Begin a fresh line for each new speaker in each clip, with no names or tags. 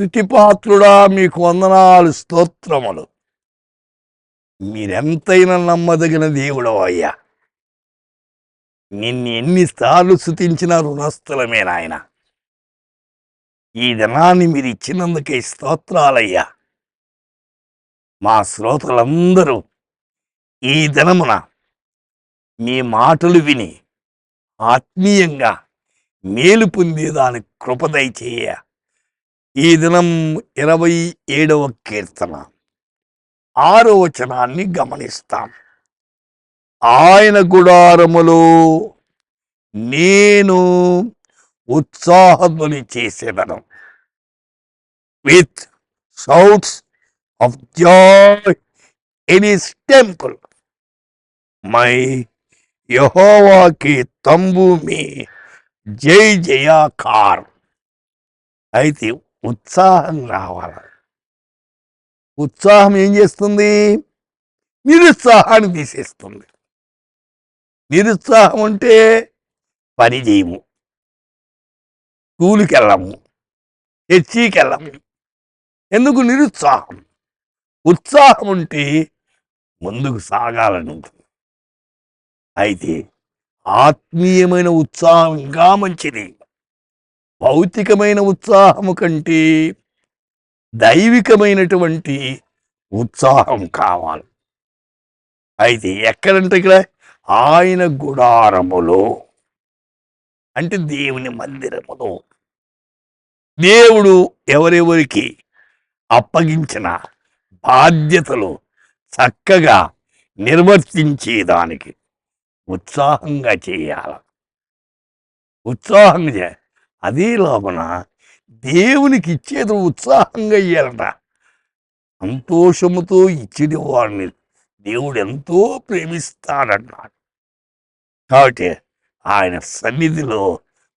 స్తుతిపాత్రుడా మీకు వందనాలు, స్తోత్రములు. మీరెంతైనా నమ్మదగిన దేవుడు అయ్యా. నిన్ను ఎన్నిసార్లు స్తుతించినా రుణస్థులమే నాయన. ఈ దినాన్ని మీరు ఇచ్చినందుకే స్తోత్రాలయ్యా. మా శ్రోతలందరూ ఈ దినమున మీ మాటలు విని ఆత్మీయంగా మేలు పొందేదానికి కృప దయచేయ. ఈ దినం 27వ కీర్తన 6వ వచనాన్ని గమనిస్తాం. ఆయన గుడారములో నేను ఉత్సాహధ్వని చేసేదను. With shouts of joy in his temple. మై యెహోవా కి తంబు మే జై జయాకార్. అయితే ఉత్సాహం రావాలి. ఉత్సాహం ఏం చేస్తుంది? నిరుత్సాహాన్ని తీసేస్తుంది. నిరుత్సాహం అంటే పని చేయము, స్కూలుకి వెళ్ళము, చర్చికి వెళ్ళము. ఎందుకు నిరుత్సాహం? ఉత్సాహం ఉంటే ముందుకు సాగాలని ఉంటుంది. అయితే ఆత్మీయమైన ఉత్సాహం ఇంకా మంచిది. భౌతికమైన ఉత్సాహము కంటే దైవికమైనటువంటి ఉత్సాహం కావాలి. అయితే ఎక్కడంటే ఇక్కడ ఆయన గుడారములో అంటే దేవుని మందిరములో. దేవుడు ఎవరెవరికి అప్పగించిన బాధ్యతలు చక్కగా నిర్వర్తించేదానికి ఉత్సాహంగా చేయాలి. ఉత్సాహంగా అదే లోపల దేవునికి ఇచ్చేది ఉత్సాహంగా ఇయ్యాలట. సంతోషముతో ఇచ్చేది వాడిని దేవుడు ఎంతో ప్రేమిస్తాడన్నాడు. కాబట్టి ఆయన సన్నిధిలో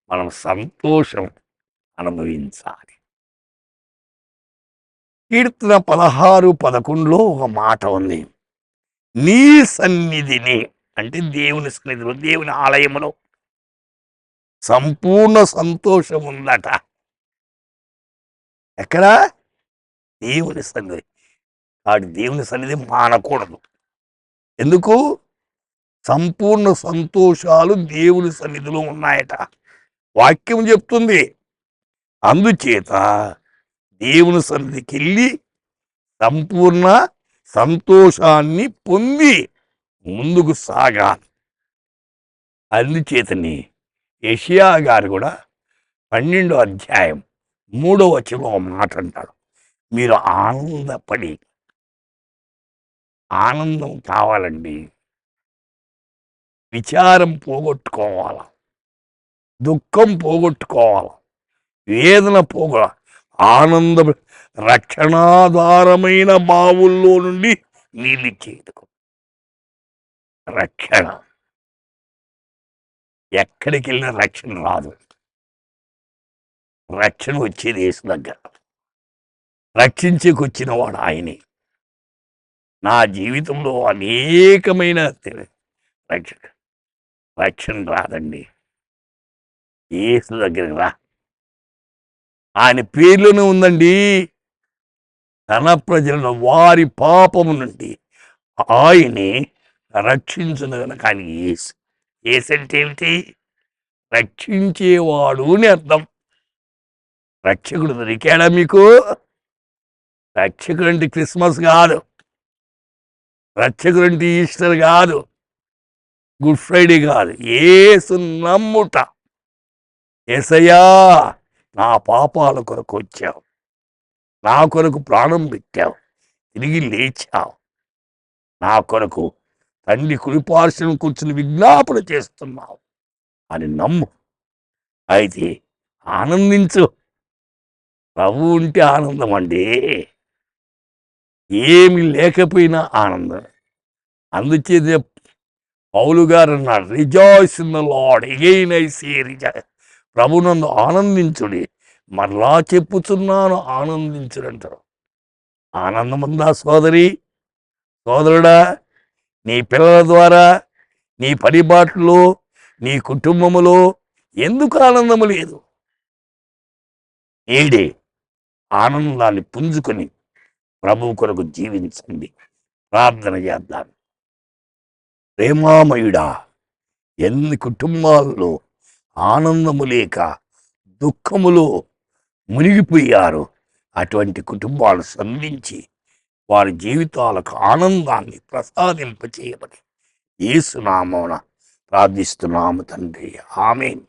మనం సంతోషం అనుభవించాలి. కీర్తన 16:11లో ఒక మాట ఉంది. నీ సన్నిధిని అంటే దేవుని సన్నిధిలో, దేవుని ఆలయములో సంపూర్ణ సంతోషం ఉందట. ఎక్కడ? దేవుని సన్నిధి. వాడి దేవుని సన్నిధి మానకూడదు. ఎందుకు? సంపూర్ణ సంతోషాలు దేవుని సన్నిధిలో ఉన్నాయట. వాక్యం చెప్తుంది. అందుచేత దేవుని సన్నిధికి వెళ్ళి సంపూర్ణ సంతోషాన్ని పొంది ముందుకు సాగాలి. అందుచేతని యెషయా గారు కూడా 12వ అధ్యాయం 3వ వచనంలో మాట అంటాడు. మీరు ఆనందపడి, ఆనందం కావాలండి, విచారం పోగొట్టుకోవాల, దుఃఖం పోగొట్టుకోవాలి, వేదన ఆనంద రక్షణాధారమైన బావుల్లో నుండి నీళ్ళు ఇచ్చేందుకు. రక్షణ ఎక్కడికి వెళ్ళినా రక్షణ రాదు. రక్షణ వచ్చేది యేసు దగ్గర. రక్షించుకొచ్చిన వాడు ఆయనే. నా జీవితంలో అనేకమైన రక్షణ రాదండి. యేసు దగ్గరికి రా. ఆయన పేర్లోనే ఉందండి. తన ప్రజలను వారి పాపము నుండి ఆయనే రక్షించును గనక ఆయన యేసు. యేసు అంటే ఏమిటి? రక్షించేవాడు అని అర్థం. రక్షకుడు దొరికాడా మీకు? రక్షకుడు అంటే క్రిస్మస్ కాదు, రక్షకుడు అంటే ఈస్టర్ కాదు, గుడ్ ఫ్రైడే కాదు. యేసు నమ్ముట. యేసయ్యా నా పాపాల కొరకు వచ్చావు, నా కొరకు ప్రాణం పెట్టావు, తిరిగి లేచావు, నా కొరకు తండ్రి కుడిపార్శ్వము కూర్చుని విజ్ఞాపన చేస్తున్నావు అని నమ్ము. అయితే ఆనందించు. ప్రభు ఉంటే ఆనందం అండి. ఏమి లేకపోయినా ఆనందం. అందుచేత పౌలు గారు అన్నాడు, rejoice in the lord again I say rejoice. ప్రభునందు ఆనందించుడి. మరలా చెప్పుచున్నాను ఆనందించుడు అంటారు. ఆనందం ఉందా సోదరి, సోదరుడా? నీ పిల్లల ద్వారా, నీ పరిబాట్లో, నీ కుటుంబములో ఎందుకు ఆనందము లేదు? ఏడే ఆనందాన్ని పుంజుకొని ప్రభు కొరకు జీవించండి. ప్రార్థన చేద్దాం. ప్రేమామయుడా, ఎన్ని కుటుంబాల్లో ఆనందము లేక దుఃఖములో మునిగిపోయారు. అటువంటి కుటుంబాలు సంధించి వారి జీవితాలకు ఆనందాన్ని ప్రసాదింపచేయమని యేసు నామమున ప్రార్థిస్తున్నాము తండ్రి. ఆమేన్.